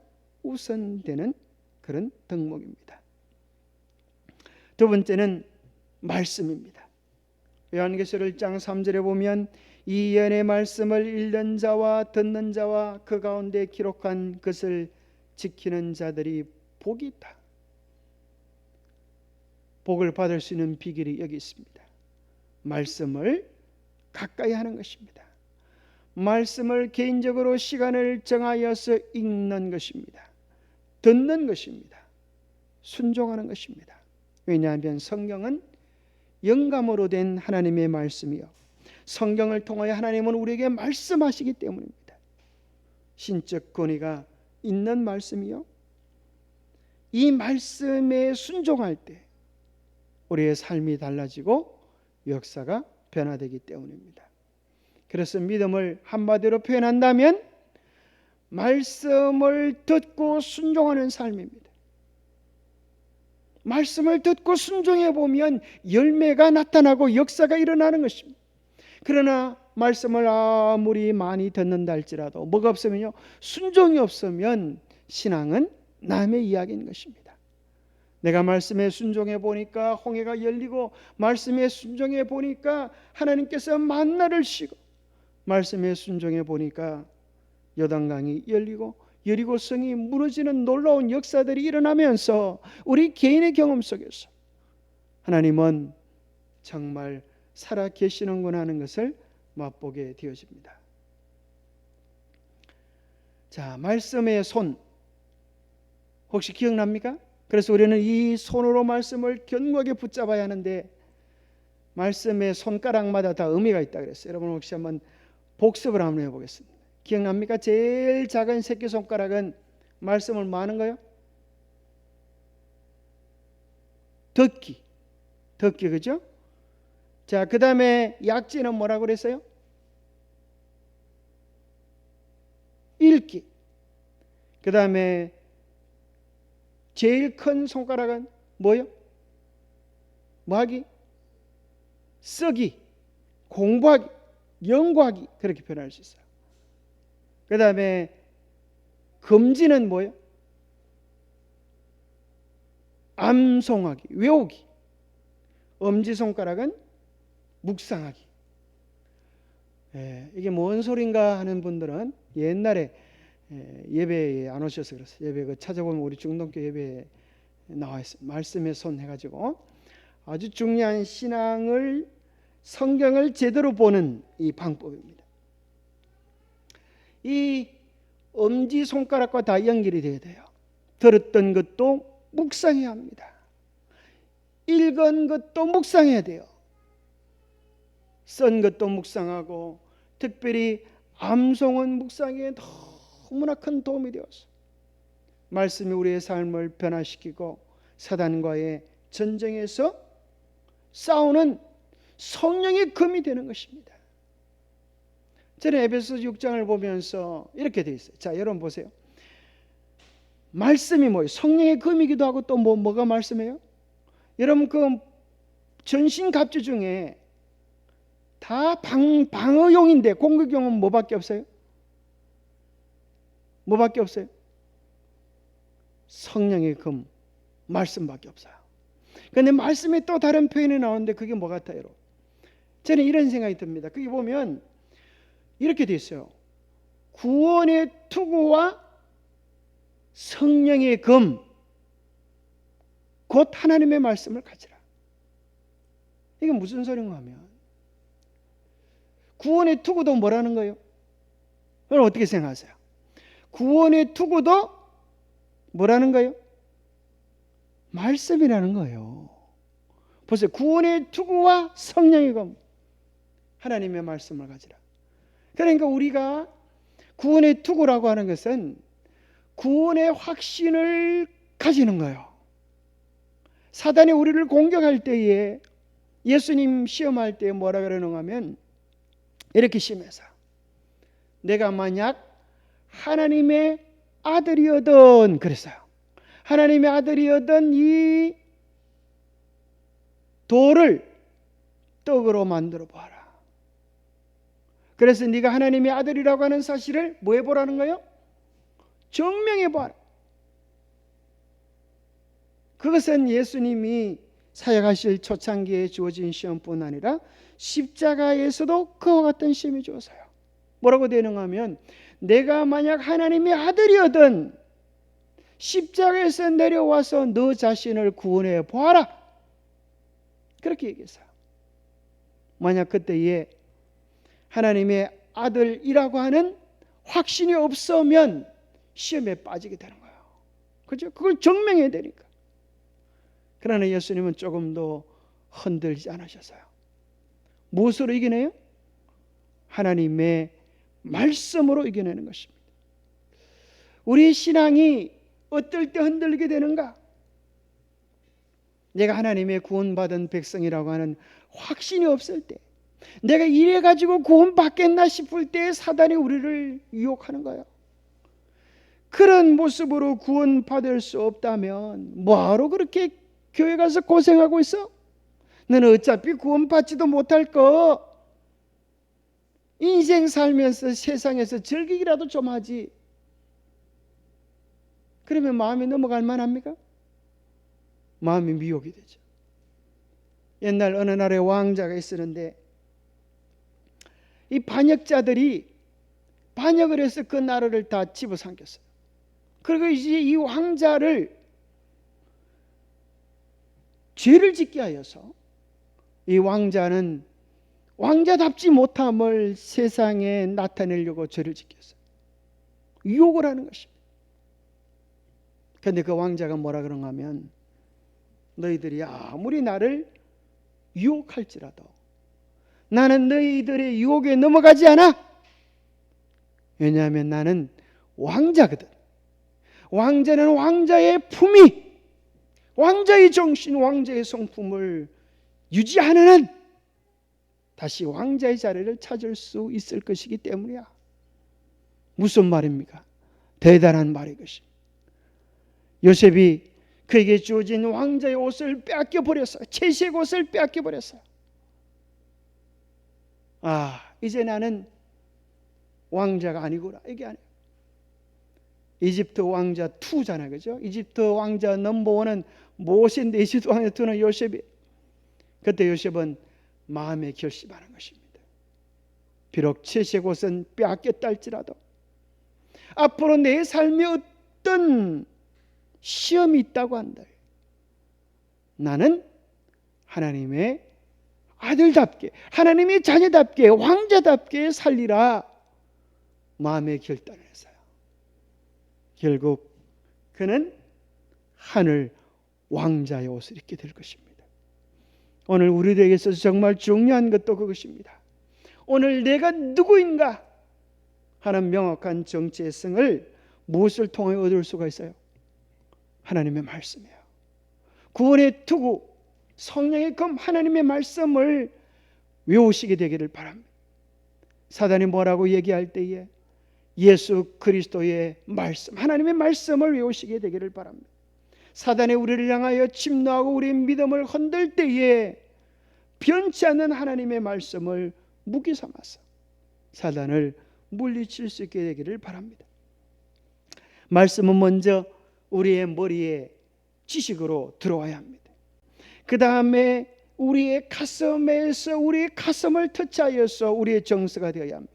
우선되는 그런 덕목입니다. 두 번째는 말씀입니다. 요한계시록 1장 3절에 보면 이 예언의 말씀을 읽는 자와 듣는 자와 그 가운데 기록한 것을 지키는 자들이 복이 있다. 복을 받을 수 있는 비결이 여기 있습니다. 말씀을 가까이 하는 것입니다. 말씀을 개인적으로 시간을 정하여서 읽는 것입니다. 듣는 것입니다. 순종하는 것입니다. 왜냐하면 성경은 영감으로 된 하나님의 말씀이요, 성경을 통하여 하나님은 우리에게 말씀하시기 때문입니다. 신적 권위가 있는 말씀이요, 이 말씀에 순종할 때 우리의 삶이 달라지고 역사가 변화되기 때문입니다. 그래서 믿음을 한마디로 표현한다면 말씀을 듣고 순종하는 삶입니다. 말씀을 듣고 순종해 보면 열매가 나타나고 역사가 일어나는 것입니다. 그러나 말씀을 아무리 많이 듣는다 할지라도 뭐가 없으면요, 순종이 없으면 신앙은 남의 이야기인 것입니다. 내가 말씀에 순종해 보니까 홍해가 열리고, 말씀에 순종해 보니까 하나님께서 만나를 쉬고, 말씀에 순종해 보니까 요단강이 열리고 여리고성이 무너지는 놀라운 역사들이 일어나면서 우리 개인의 경험 속에서 하나님은 정말 살아 계시는구나 하는 것을 맛보게 되어집니다. 자, 말씀의 손 혹시 기억납니까? 그래서 우리는 이 손으로 말씀을 견고하게 붙잡아야 하는데, 말씀의 손가락마다 다 의미가 있다 그랬어요. 여러분 혹시 한번 복습을 한번 해보겠습니다. 기억납니까? 제일 작은 새끼손가락은 말씀을 뭐 하는 거예요? 듣기, 그죠? 자, 그 다음에 약지는 뭐라고 그랬어요? 읽기. 그 다음에 제일 큰 손가락은 뭐요? 뭐하기? 쓰기, 공부하기, 연구하기, 그렇게 표현할 수 있어요. 그 다음에 검지는 뭐예요? 암송하기, 외우기. 엄지손가락은 묵상하기. 이게 뭔 소린가 하는 분들은 옛날에 예배에 안 오셔서 그랬어요. 예배 찾아보면 우리 중동교 예배에 나와 있어요. 말씀의 손 해가지고 아주 중요한 신앙을, 성경을 제대로 보는 이 방법입니다. 이 엄지손가락과 다 연결이 돼야 돼요. 들었던 것도 묵상해야 합니다. 읽은 것도 묵상해야 돼요. 쓴 것도 묵상하고, 특별히 암송은 묵상에 너무나 큰 도움이 되었어요. 말씀이 우리의 삶을 변화시키고 사단과의 전쟁에서 싸우는 성령의 금이 되는 것입니다. 저는 에베소 6장을 보면서 이렇게 되어 있어요. 자, 여러분 보세요. 말씀이 뭐예요? 성령의 금이기도 하고 또 뭐가 말씀이에요? 여러분 그 전신갑주 중에 다 방어용인데 공격용은 뭐밖에 없어요? 뭐밖에 없어요? 성령의 금, 말씀밖에 없어요. 그런데 말씀에 또 다른 표현이 나오는데 그게 뭐 같아요? 저는 이런 생각이 듭니다. 그게 보면 이렇게 돼 있어요. 구원의 투구와 성령의 금, 곧 하나님의 말씀을 가지라. 이게 무슨 소린가 하면, 구원의 투구도 뭐라는 거예요? 그걸 어떻게 생각하세요? 구원의 투구도 뭐라는 거예요? 말씀이라는 거예요. 보세요. 구원의 투구와 성령의 금, 하나님의 말씀을 가지라. 그러니까 우리가 구원의 투구라고 하는 것은 구원의 확신을 가지는 거예요. 사단이 우리를 공격할 때에, 예수님 시험할 때 뭐라 그러는가 하면 이렇게 시험해서, 내가 만약 하나님의 아들이었던, 그랬어요. 하나님의 아들이었던 이 돌을 떡으로 만들어 보아라. 그래서 네가 하나님의 아들이라고 하는 사실을 뭐 해보라는 거예요? 증명해 보아라. 그것은 예수님이 사역하실 초창기에 주어진 시험뿐 아니라 십자가에서도 그와 같은 시험이 주어서요. 뭐라고 대응하면 내가 만약 하나님의 아들이거든 십자가에서 내려와서 너 자신을 구원해 보아라. 그렇게 얘기했어요. 만약 그때에 하나님의 아들이라고 하는 확신이 없으면 시험에 빠지게 되는 거예요. 그렇죠? 그걸 증명해야 되니까. 그러나 예수님은 조금 더 흔들지 않으셨어요. 무엇으로 이겨내요? 하나님의 말씀으로 이겨내는 것입니다. 우리의 신앙이 어떨 때 흔들리게 되는가? 내가 하나님의 구원받은 백성이라고 하는 확신이 없을 때, 내가 이래가지고 구원받겠나 싶을 때 사단이 우리를 유혹하는 거예요. 그런 모습으로 구원받을 수 없다면 뭐하러 그렇게 교회 가서 고생하고 있어? 너는 어차피 구원받지도 못할 거 인생 살면서 세상에서 즐기기라도 좀 하지. 그러면 마음이 넘어갈 만합니까? 마음이 미혹이 되죠. 옛날 어느 나라에 왕자가 있었는데 이 반역자들이 반역을 해서 그 나라를 다 집어삼켰어요. 그리고 이제 이 왕자를 죄를 짓게 하여서 이 왕자는 왕자답지 못함을 세상에 나타내려고 죄를 짓게 했어요. 유혹을 하는 것입니다. 그런데 그 왕자가 뭐라 그런가 하면 너희들이 아무리 나를 유혹할지라도 나는 너희들의 유혹에 넘어가지 않아. 왜냐하면 나는 왕자거든. 왕자는 왕자의 품위, 왕자의 정신, 왕자의 성품을 유지하는 한 다시 왕자의 자리를 찾을 수 있을 것이기 때문이야. 무슨 말입니까? 대단한 말이 것입니다. 요셉이 그에게 주어진 왕자의 옷을 빼앗겨 버렸어요. 채색 옷을 빼앗겨 버렸어요. 이제 나는 왕자가 아니구나. 이게 아니에요. 이집트 왕자 2잖아요. 그죠? 이집트 왕자 넘버 1은 모세인데 이집트 왕자 2는 요셉이. 그때 요셉은 마음에 결심하는 것입니다. 비록 채색 옷은 빼앗겼다 할지라도 앞으로 내 삶에 어떤 시험이 있다고 한다. 나는 하나님의 아들답게, 하나님의 자녀답게, 왕자답게 살리라 마음의 결단을 했어요. 결국 그는 하늘 왕자의 옷을 입게 될 것입니다. 오늘 우리에게 있어서 정말 중요한 것도 그것입니다. 오늘 내가 누구인가 하는 명확한 정체성을 무엇을 통해 얻을 수가 있어요? 하나님의 말씀이에요. 구원의 투구, 성령의 검 하나님의 말씀을 외우시게 되기를 바랍니다. 사단이 뭐라고 얘기할 때에 예수 그리스도의 말씀, 하나님의 말씀을 외우시게 되기를 바랍니다. 사단이 우리를 향하여 침노하고 우리의 믿음을 흔들 때에 변치 않는 하나님의 말씀을 무기 삼아서 사단을 물리칠 수 있게 되기를 바랍니다. 말씀은 먼저 우리의 머리에 지식으로 들어와야 합니다. 그 다음에 우리의 가슴에서 우리의 가슴을 터치하여서 우리의 정서가 되어야 합니다.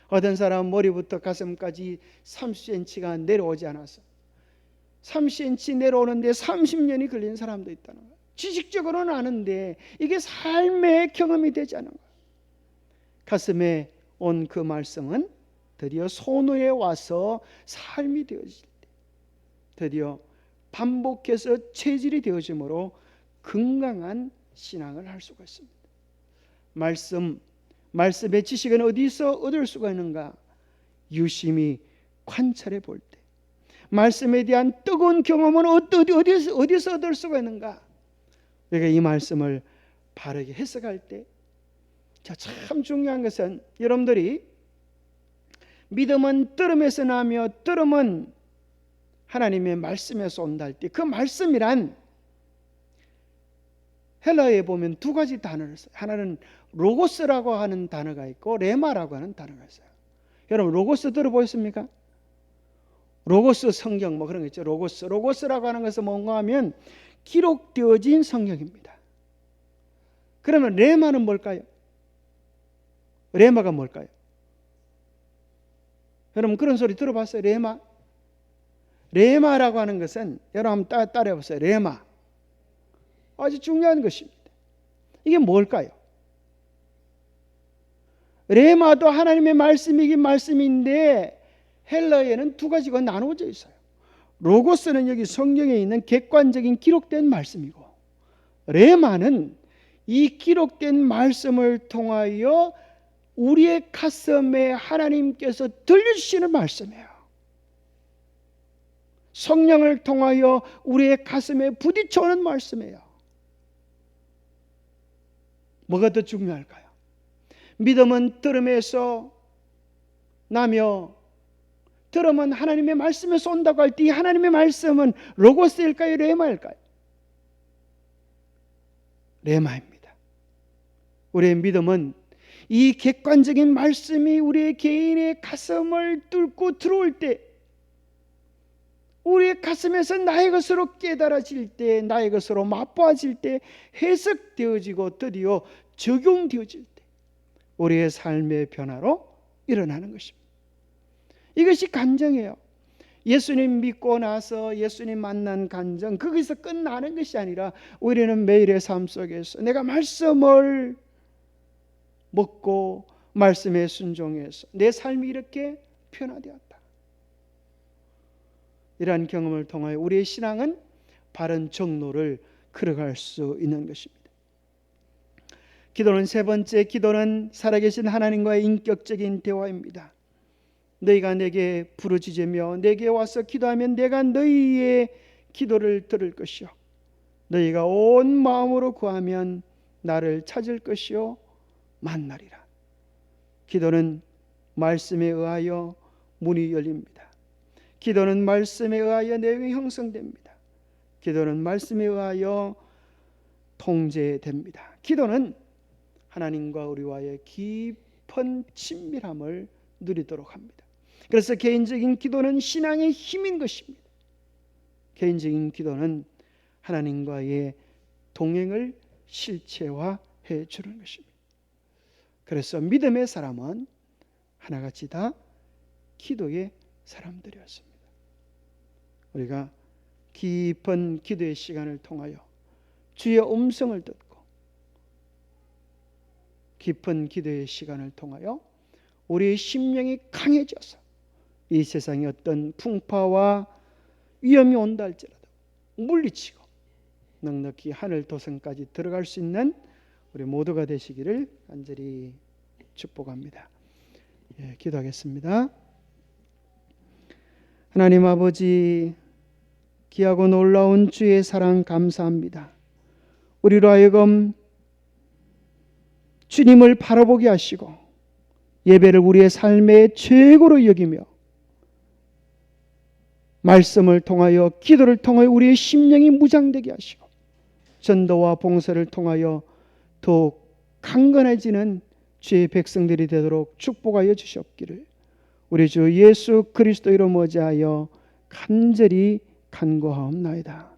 어떤 사람은 머리부터 가슴까지 30cm가 내려오지 않아서 30cm 내려오는데 30년이 걸린 사람도 있다는 거예요. 지식적으로는 아는데 이게 삶의 경험이 되지 않은 거예요. 가슴에 온 그 말씀은 드디어 손에 와서 삶이 되어질 때 드디어 반복해서 체질이 되어지므로 건강한 신앙을 할 수가 있습니다. 말씀의 지식은 어디서 얻을 수가 있는가? 유심히 관찰해 볼 때. 말씀에 대한 뜨거운 경험은 어디서 얻을 수가 있는가? 우리가 이 말씀을 바르게 해석할 때, 참 중요한 것은 여러분들이 믿음은 들음에서 나며 들음은 하나님의 말씀에서 온다 할 때 그 말씀이란 헬라어에 보면 2가지 단어를 써요. 하나는 로고스라고 하는 단어가 있고 레마라고 하는 단어가 있어요. 여러분 로고스 들어보셨습니까? 로고스 성경 뭐 그런 거 있죠. 로고스라고 하는 것은 뭔가 하면 기록되어진 성경입니다. 그러면 레마는 뭘까요? 레마가 뭘까요? 여러분 그런 소리 들어봤어요? 레마? 레마라고 하는 것은 여러분 한번 따라해보세요. 레마. 아주 중요한 것입니다. 이게 뭘까요? 레마도 하나님의 말씀이긴 말씀인데 헬라어에는 두 가지가 나누어져 있어요. 로고스는 여기 성경에 있는 객관적인 기록된 말씀이고, 레마는 이 기록된 말씀을 통하여 우리의 가슴에 하나님께서 들려주시는 말씀이에요. 성령을 통하여 우리의 가슴에 부딪혀오는 말씀이에요. 뭐가 더 중요할까요? 믿음은 들음에서 나며, 들음은 하나님의 말씀에서 온다고 할 때 이 하나님의 말씀은 로고스일까요? 레마일까요? 레마입니다. 우리의 믿음은 이 객관적인 말씀이 우리의 개인의 가슴을 뚫고 들어올 때, 우리의 가슴에서 나의 것으로 깨달아질 때, 나의 것으로 맛보아질 때, 해석되어지고 드디어 적용되어질 때 우리의 삶의 변화로 일어나는 것입니다. 이것이 간정이에요. 예수님 믿고 나서 예수님 만난 간정, 거기서 끝나는 것이 아니라 우리는 매일의 삶 속에서 내가 말씀을 먹고 말씀에 순종해서 내 삶이 이렇게 변화되었다. 이러한 경험을 통하여 우리의 신앙은 바른 정로를 걸어갈 수 있는 것입니다. 기도는 세 번째, 기도는 살아계신 하나님과의 인격적인 대화입니다. 너희가 내게 부르짖으며 내게 와서 기도하면 내가 너희의 기도를 들을 것이요 너희가 온 마음으로 구하면 나를 찾을 것이요 만나리라. 기도는 말씀에 의하여 문이 열립니다. 기도는 말씀에 의하여 내용이 형성됩니다. 기도는 말씀에 의하여 통제됩니다. 기도는 하나님과 우리와의 깊은 친밀함을 누리도록 합니다. 그래서 개인적인 기도는 신앙의 힘인 것입니다. 개인적인 기도는 하나님과의 동행을 실체화해 주는 것입니다. 그래서 믿음의 사람은 하나같이 다 기도의 사람들이었습니다. 우리가 깊은 기도의 시간을 통하여 주의 음성을 듣고 깊은 기도의 시간을 통하여 우리의 심령이 강해져서 이 세상의 어떤 풍파와 위험이 온다 할지라도 물리치고 넉넉히 하늘 도성까지 들어갈 수 있는 우리 모두가 되시기를 간절히 축복합니다. 기도하겠습니다. 하나님 아버지, 귀하고 놀라운 주의 사랑 감사합니다. 우리로 하여금 주님을 바라보게 하시고 예배를 우리의 삶의 최고로 여기며 말씀을 통하여 기도를 통하여 우리의 심령이 무장되게 하시고 전도와 봉사를 통하여 더욱 강건해지는 주의 백성들이 되도록 축복하여 주시옵기를 우리 주 예수 그리스도 이름으로 하여 간절히 간구하옵나이다.